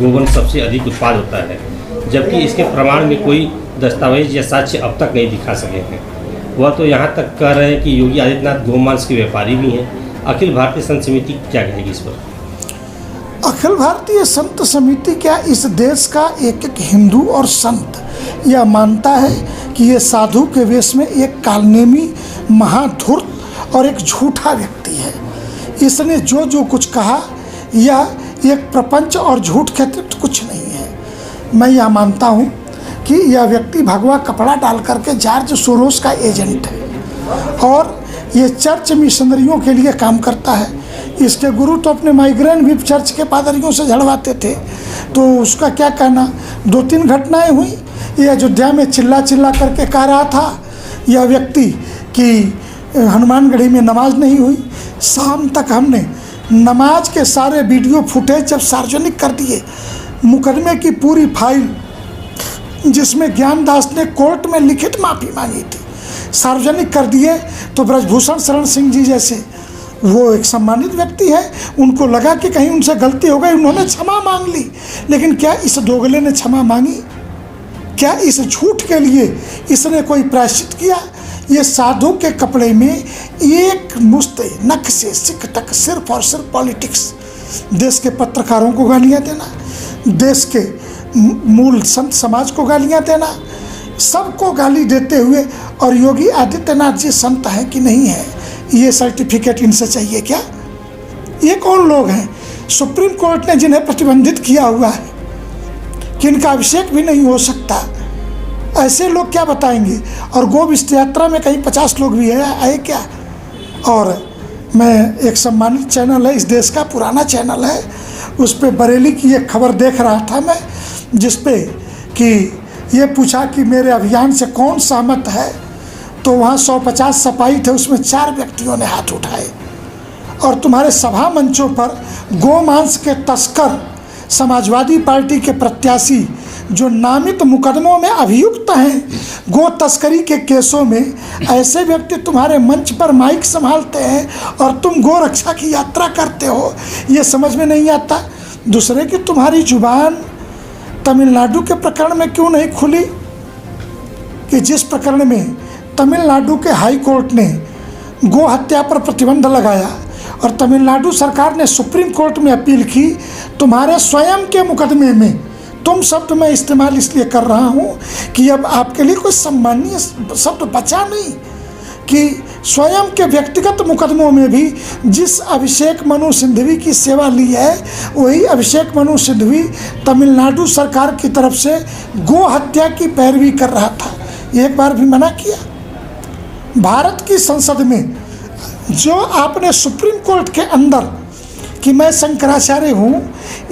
गोवंश सबसे अधिक उत्पाद होता है, जबकि इसके प्रमाण में कोई दस्तावेज या साक्ष्य अब तक नहीं दिखा सके हैं। वह तो यहाँ तक कह रहे हैं कि योगी आदित्यनाथ गोमांस के व्यापारी भी हैं। अखिल भारतीय संत समिति क्या कहेगी इस पर? अखिल भारतीय संत समिति क्या, इस देश का एक एक हिंदू और संत यह मानता है कि ये साधु के वेश में एक कालनेमी, महाधूर्त और एक झूठा व्यक्ति है। इसने जो जो कुछ कहा यह एक प्रपंच और झूठ के अतिरिक्त कुछ नहीं है। मैं यह मानता हूँ कि यह व्यक्ति भगवा कपड़ा डाल करके जॉर्ज सोरोस का एजेंट है और ये चर्च मिशनरियों के लिए काम करता है। इसके गुरु तो अपने माइग्रेन भी चर्च के पादरियों से झड़वाते थे। तो उसका क्या कहना, 2-3 घटनाएं हुई। ये अयोध्या में चिल्ला चिल्ला करके कह रहा था यह व्यक्ति कि हनुमानगढ़ी में नमाज नहीं हुई। शाम तक हमने नमाज के सारे वीडियो फुटेज जब सार्वजनिक कर दिए, मुकदमे की पूरी फाइल जिसमें ज्ञानदास ने कोर्ट में लिखित माफ़ी मांगी थी, सार्वजनिक कर दिए, तो ब्रजभूषण शरण सिंह जी जैसे वो एक सम्मानित व्यक्ति है, उनको लगा कि कहीं उनसे गलती हो गई, उन्होंने क्षमा मांग ली। लेकिन क्या इस दोगले ने क्षमा मांगी? क्या इस झूठ के लिए इसने कोई प्रायश्चित किया? ये साधु के कपड़े में एक मुश्त नख से सिख तक सिर्फ और सिर्फ पॉलिटिक्स, देश के पत्रकारों को गालियाँ देना, देश के मूल संत समाज को गालियाँ देना, सबको गाली देते हुए। और योगी आदित्यनाथ जी संत हैं कि नहीं है, ये सर्टिफिकेट इनसे चाहिए क्या? ये कौन लोग हैं? सुप्रीम कोर्ट ने जिन्हें प्रतिबंधित किया हुआ है कि इनका अभिषेक भी नहीं हो सकता, ऐसे लोग क्या बताएंगे? और गो विष्ट यात्रा में कहीं 50 लोग भी आए क्या? और मैं एक सम्मानित चैनल है, इस देश का पुराना चैनल है, उस पर बरेली की एक खबर देख रहा था मैं, जिस पे कि ये पूछा कि मेरे अभियान से कौन सहमत है, तो वहाँ 150 सपाही थे, उसमें 4 व्यक्तियों ने हाथ उठाए। और तुम्हारे सभा मंचों पर गोमांस के तस्कर, समाजवादी पार्टी के प्रत्याशी जो नामित मुकदमों में अभियुक्त हैं गो तस्करी के केसों में, ऐसे व्यक्ति तुम्हारे मंच पर माइक संभालते हैं और तुम गो रक्षा की यात्रा करते हो। ये समझ में नहीं आता। दूसरे की तुम्हारी जुबान तमिलनाडु के प्रकरण में क्यों नहीं खुली कि जिस प्रकरण में तमिलनाडु के हाई कोर्ट ने गो हत्या पर प्रतिबंध लगाया और तमिलनाडु सरकार ने सुप्रीम कोर्ट में अपील की। तुम्हारे स्वयं के मुकदमे में, तुम शब्द मैं इस्तेमाल इसलिए कर रहा हूँ कि अब आपके लिए कोई सम्मानीय शब्द बचा नहीं, कि स्वयं के व्यक्तिगत मुकदमों में भी जिस अभिषेक मनु सिंघवी की सेवा ली है, वही अभिषेक मनु सिंघवी तमिलनाडु सरकार की तरफ से गो हत्या की पैरवी कर रहा था। एक बार भी मना किया। भारत की संसद में जो आपने सुप्रीम कोर्ट के अंदर कि मैं शंकराचार्य हूँ,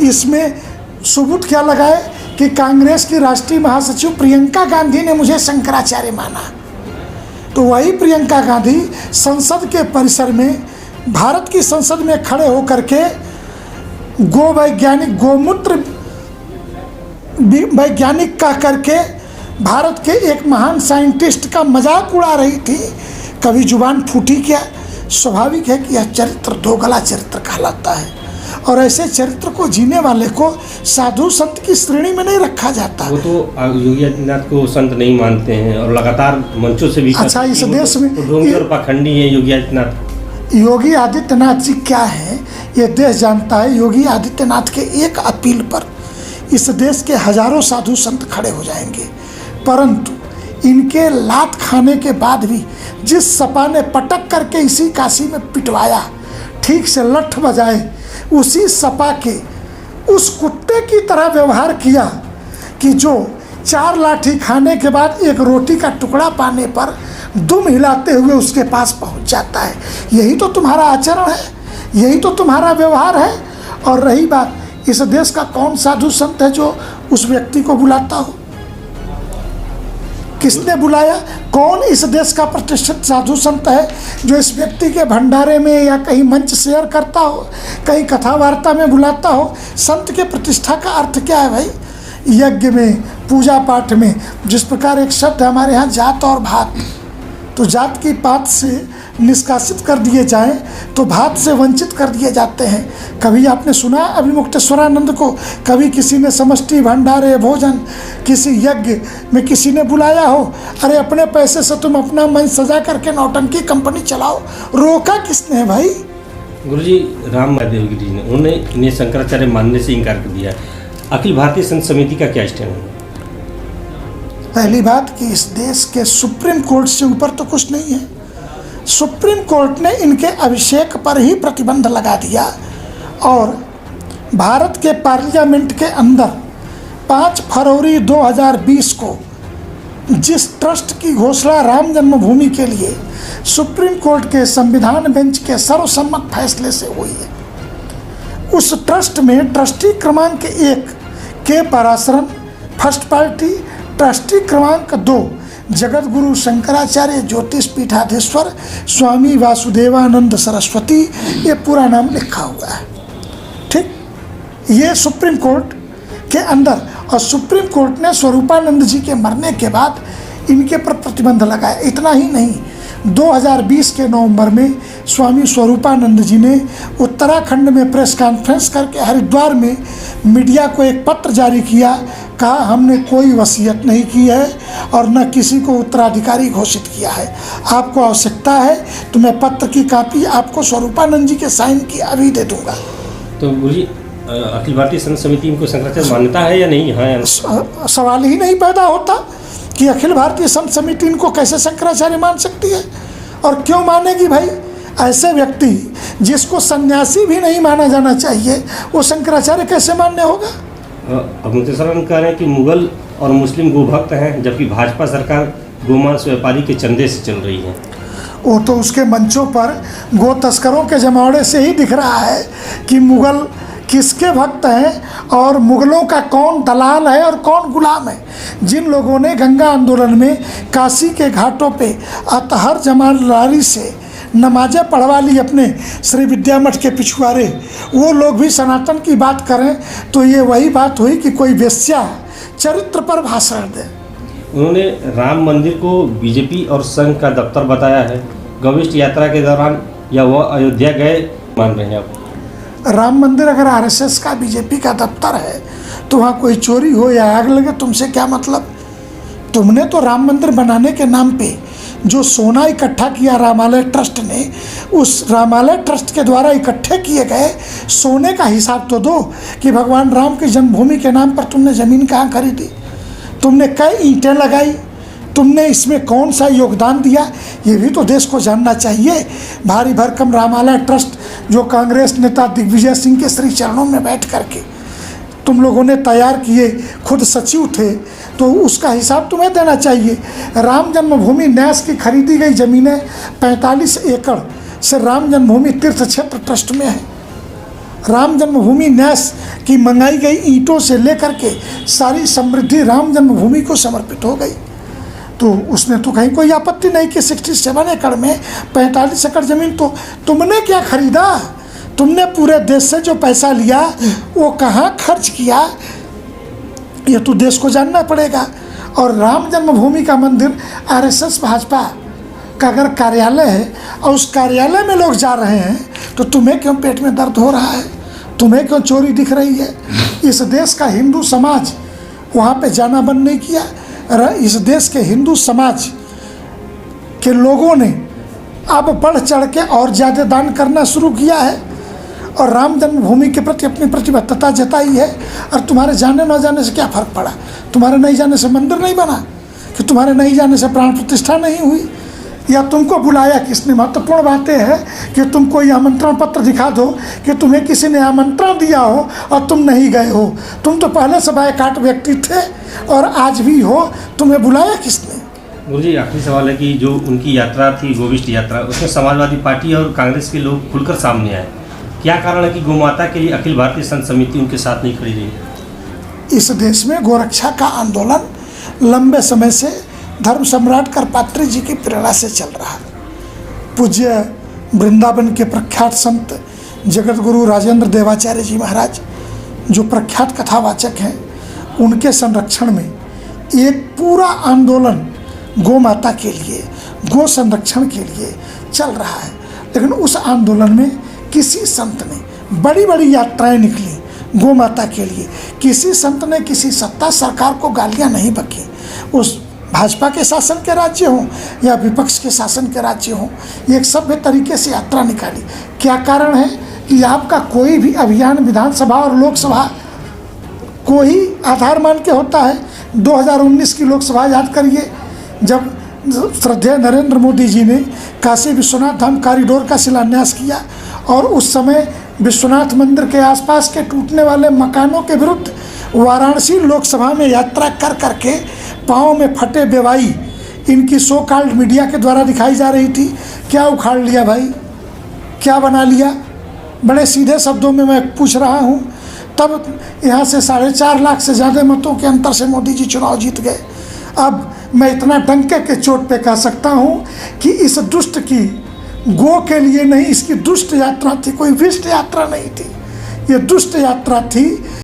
इसमें सबूत क्या लगाए कि कांग्रेस की राष्ट्रीय महासचिव प्रियंका गांधी ने मुझे शंकराचार्य माना। तो वही प्रियंका गांधी संसद के परिसर में, भारत की संसद में खड़े होकर के गो वैज्ञानिक, गोमूत्र वैज्ञानिक कह करके भारत के एक महान साइंटिस्ट का मजाक उड़ा रही थी। कभी जुबान फूटी क्या? स्वाभाविक है कि यह चरित्र दोगला चरित्र कहलाता है और ऐसे चरित्र को जीने वाले को साधु संत की श्रेणी में नहीं रखा जाता। वो तो योगी आदित्यनाथ को संत नहीं मानते हैं और लगातार मंचों से भी। अच्छा, इस देश में ढोंगी और पाखंडी है योगी आदित्यनाथ। योगी आदित्यनाथ जी क्या है ये देश जानता है। योगी आदित्यनाथ के एक अपील पर इस देश के हजारों साधु संत खड़े हो जाएंगे, परंतु इनके लात खाने के बाद भी जिस सपा ने पटक करके इसी काशी में पिटवाया, ठीक से लठ बजाए, उसी सपा के उस कुत्ते की तरह व्यवहार किया कि जो 4 लाठी खाने के बाद एक रोटी का टुकड़ा पाने पर दुम हिलाते हुए उसके पास पहुंच जाता है। यही तो तुम्हारा आचरण है, यही तो तुम्हारा व्यवहार है। और रही बात, इस देश का कौन साधु संत है जो उस व्यक्ति को बुलाता हो? किसने बुलाया? कौन इस देश का प्रतिष्ठित साधु संत है जो इस व्यक्ति के भंडारे में या कहीं मंच शेयर करता हो, कहीं कथा वार्ता में बुलाता हो? संत के प्रतिष्ठा का अर्थ क्या है भाई? यज्ञ में, पूजा पाठ में, जिस प्रकार एक शब्द हमारे यहाँ जात और भात, तो जात की पात से निष्कासित कर दिए जाएं तो भात से वंचित कर दिए जाते हैं। कभी आपने सुना अभिमुक्तेश्वरानंद को, कभी किसी ने समष्टि भंडारे भोजन किसी यज्ञ में किसी ने बुलाया हो? अरे अपने पैसे से तुम अपना मंच सजा करके नौटंकी कंपनी चलाओ, रोका किसने है भाई? गुरुजी राम महादेव जी ने उन्होंने इन्हें शंकराचार्य मानने से इनकार कर दिया। अखिल भारतीय संत समिति का क्या स्टैंड है? पहली बात कि इस देश के सुप्रीम कोर्ट से ऊपर तो कुछ नहीं है। सुप्रीम कोर्ट ने इनके अभिषेक पर ही प्रतिबंध लगा दिया और भारत के पार्लियामेंट के अंदर 5 फरवरी 2020 को जिस ट्रस्ट की घोषणा राम जन्मभूमि के लिए सुप्रीम कोर्ट के संविधान बेंच के सर्वसम्मत फैसले से हुई है, उस ट्रस्ट में ट्रस्टी क्रमांक 1 के पराशरन, फर्स्ट पार्टी, ट्रस्टी क्रमांक 2 जगत गुरु शंकराचार्य ज्योतिष पीठाधीश्वर स्वामी वासुदेवानंद सरस्वती, ये पूरा नाम लिखा हुआ है। ठीक, ये सुप्रीम कोर्ट के अंदर, और सुप्रीम कोर्ट ने स्वरूपानंद जी के मरने के बाद इनके पर प्रतिबंध लगाया। इतना ही नहीं, 2020 के नवंबर में स्वामी स्वरूपानंद जी ने उत्तराखंड में प्रेस कॉन्फ्रेंस करके हरिद्वार में मीडिया को एक पत्र जारी किया, कहा हमने कोई वसीयत नहीं की है और न किसी को उत्तराधिकारी घोषित किया है। आपको आवश्यकता है तो मैं पत्र की कॉपी आपको स्वरूपानंद जी के साइन की अभी दे दूंगा। तो गुरुजी अखिल भारतीय संत समिति इनको शंकराचार्य मान्यता है या नहीं? हाँ या सवाल ही नहीं पैदा होता कि अखिल भारतीय संत समिति इनको कैसे शंकराचार्य मान सकती है, और क्यों मानेगी भाई? ऐसे व्यक्ति जिसको सन्यासी भी नहीं माना जाना चाहिए वो शंकराचार्य कैसे मान्य होगा? अभिमुक्तेश्वरानंद कह रहे हैं कि मुगल और मुस्लिम गोभक्त हैं, जबकि भाजपा सरकार गोमांस व्यापारी के चंदे से चल रही है। वो तो उसके मंचों पर गो तस्करों के जमावड़े से ही दिख रहा है कि मुगल किसके भक्त हैं और मुगलों का कौन दलाल है और कौन गुलाम है। जिन लोगों ने गंगा आंदोलन में काशी के घाटों पे अतहर जमादारी से नमाजें पढ़वा ली अपने श्री विद्या मठ के पिछुआरे, वो लोग भी सनातन की बात करें तो ये वही बात हुई कि कोई वेश्या चरित्र पर भाषण दे। उन्होंने राम मंदिर को बीजेपी और संघ का दफ्तर बताया है। गविष्ठ यात्रा के दौरान या वह अयोध्या गए मान रहे हैं आप? राम मंदिर अगर आरएसएस का बीजेपी का दफ्तर है तो वहाँ कोई चोरी हो या आग लगे तुमसे क्या मतलब? तुमने तो राम मंदिर बनाने के नाम पे जो सोना इकट्ठा किया रामालय ट्रस्ट ने, उस रामालय ट्रस्ट के द्वारा इकट्ठे किए गए सोने का हिसाब तो दो कि भगवान राम की जन्मभूमि के नाम पर तुमने ज़मीन कहाँ खरीदी, तुमने कई ईंटें लगाई, तुमने इसमें कौन सा योगदान दिया, ये भी तो देश को जानना चाहिए। भारी भरकम रामालय ट्रस्ट जो कांग्रेस नेता दिग्विजय सिंह के श्री चरणों में बैठ करके तुम लोगों ने तैयार किए, खुद सचिव थे, तो उसका हिसाब तुम्हें देना चाहिए। राम जन्मभूमि न्यास की खरीदी गई ज़मीनें 45 एकड़ से राम जन्मभूमि तीर्थ क्षेत्र ट्रस्ट में है। राम जन्मभूमि न्यास की मंगाई गई ईंटों से लेकर के सारी समृद्धि राम जन्मभूमि को समर्पित हो गई। तो उसने तो कहीं कोई आपत्ति नहीं कि 67 एकड़ में 45 एकड़ ज़मीन तो तुमने क्या खरीदा? तुमने पूरे देश से जो पैसा लिया वो कहाँ खर्च किया, ये तो देश को जानना पड़ेगा। और राम जन्मभूमि का मंदिर आरएसएस भाजपा का अगर कार्यालय है और उस कार्यालय में लोग जा रहे हैं तो तुम्हें क्यों पेट में दर्द हो रहा है? तुम्हें क्यों चोरी दिख रही है? इस देश का हिंदू समाज वहाँ पे जाना बंद नहीं किया। इस देश के हिंदू समाज के लोगों ने अब बढ़ चढ़ के और ज़्यादा दान करना शुरू किया है और राम जन्मभूमि के प्रति अपनी प्रतिबद्धता जताई है। और तुम्हारे जाने न जाने से क्या फ़र्क पड़ा? तुम्हारे नहीं जाने से मंदिर नहीं बना, कि तुम्हारे नहीं जाने से प्राण प्रतिष्ठा नहीं हुई, या तुमको बुलाया किसने? महत्वपूर्ण बात यह है कि तुम कोई आमंत्रण पत्र दिखा दो कि तुम्हें किसी ने आमंत्रण दिया हो और तुम नहीं गए हो। तुम तो पहले से बायकाट व्यक्ति थे और आज भी हो, तुम्हें बुलाया किसने? गुरुजी आखिरी सवाल है कि जो उनकी यात्रा थी गोविष्ठ यात्रा, उसमें समाजवादी पार्टी और कांग्रेस के लोग खुलकर सामने आए। क्या कारण है कि गोमाता के लिए अखिल भारतीय संत समिति उनके साथ नहीं खड़ी रही? इस देश में गोरक्षा का आंदोलन लंबे समय से धर्म सम्राट करपात्री जी की प्रेरणा से चल रहा है। पूज्य वृंदावन के प्रख्यात संत जगत गुरु राजेंद्र देवाचार्य जी महाराज जो प्रख्यात कथावाचक हैं, उनके संरक्षण में एक पूरा आंदोलन गौ माता के लिए, गो संरक्षण के लिए चल रहा है। लेकिन उस आंदोलन में किसी संत ने बड़ी बड़ी यात्राएं निकली गौ माता के लिए, किसी संत ने किसी सत्ता सरकार को गालियां नहीं बकी, उस भाजपा के शासन के राज्य हों या विपक्ष के शासन के राज्य हों, एक सभ्य तरीके से यात्रा निकाली। क्या कारण है कि आपका कोई भी अभियान विधानसभा और लोकसभा को ही आधार मान के होता है। 2019 की लोकसभा याद करिए, जब श्रद्धेय नरेंद्र मोदी जी ने काशी विश्वनाथ धाम कॉरिडोर का शिलान्यास किया और उस समय विश्वनाथ मंदिर के आसपास के टूटने वाले मकानों के विरुद्ध वाराणसी लोकसभा में यात्रा कर करके पाँव में फटे बेवाई इनकी सो कॉल्ड मीडिया के द्वारा दिखाई जा रही थी। क्या उखाड़ लिया भाई, क्या बना लिया? बड़े सीधे शब्दों में मैं पूछ रहा हूँ। तब यहाँ से 4.5 लाख से ज़्यादा मतों के अंतर से मोदी जी चुनाव जीत गए। अब मैं इतना डंके के चोट पे कह सकता हूँ कि इस दुष्ट की गो के लिए नहीं, इसकी दुष्ट यात्रा थी, कोई विष्ट यात्रा नहीं थी, ये दुष्ट यात्रा थी।